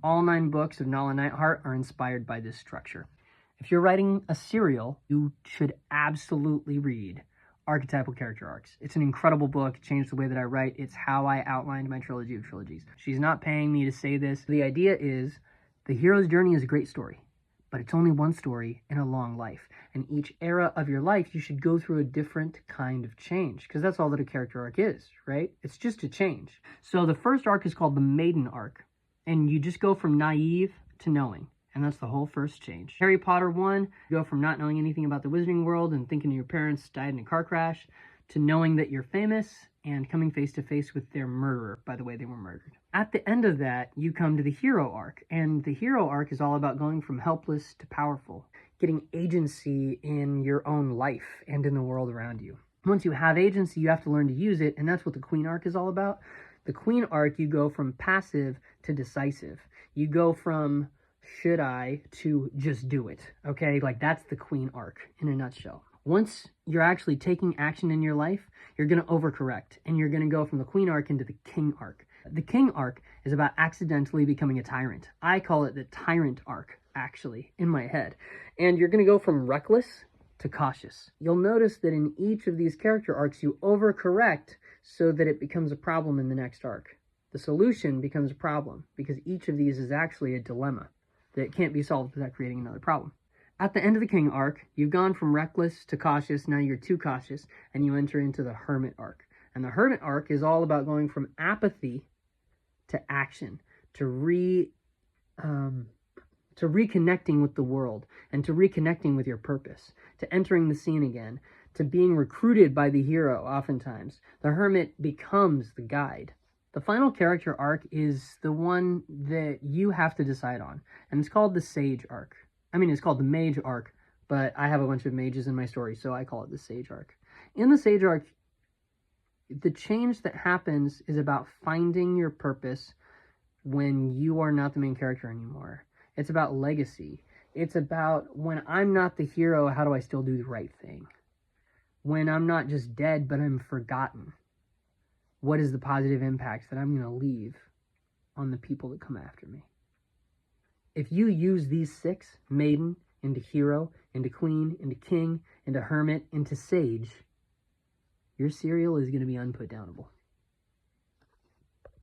All 9 books of Nala Nightheart are inspired by this structure. If you're writing a serial, you should absolutely read Archetypal Character Arcs. It's an incredible book. It changed the way that I write. It's how I outlined my trilogy of trilogies. She's not paying me to say this. The idea is the hero's journey is a great story, but it's only one story in a long life. And each era of your life, you should go through a different kind of change, because that's all that a character arc is, right? It's just a change. So the first arc is called the Maiden Arc, and you just go from naive to knowing. And that's the whole first change. Harry Potter 1, you go from not knowing anything about the wizarding world and thinking your parents died in a car crash to knowing that you're famous and coming face to face with their murderer by the way they were murdered. At the end of that, you come to the hero arc. And the hero arc is all about going from helpless to powerful, getting agency in your own life and in the world around you. Once you have agency, you have to learn to use it, and that's what the Queen arc is all about. The Queen arc, you go from passive to decisive. You go from should I to just do it, okay? Like, that's the Queen arc in a nutshell. Once you're actually taking action in your life, you're going to overcorrect, and you're going to go from the Queen arc into the King arc. The King arc is about accidentally becoming a tyrant. I call it the Tyrant arc, actually, in my head. And you're going to go from reckless to cautious. You'll notice that in each of these character arcs, you overcorrect so that it becomes a problem in the next arc. The solution becomes a problem, because each of these is actually a dilemma that can't be solved without creating another problem. At the end of the King arc, you've gone from reckless to cautious, now you're too cautious, and you enter into the Hermit arc. And the Hermit arc is all about going from apathy to action, to reconnecting with the world, and to reconnecting with your purpose, to entering the scene again, to being recruited by the hero oftentimes. The Hermit becomes the guide. The final character arc is the one that you have to decide on, and it's called the Sage arc. I mean, it's called the Mage arc, but I have a bunch of mages in my story, so I call it the Sage arc. In the Sage arc, the change that happens is about finding your purpose when you are not the main character anymore. It's about legacy. It's about, when I'm not the hero, how do I still do the right thing? When I'm not just dead, but I'm forgotten, what is the positive impact that I'm going to leave on the people that come after me? If you use these 6, Maiden, into Hero, into Queen, into King, into Hermit, into Sage, your serial is going to be unputdownable.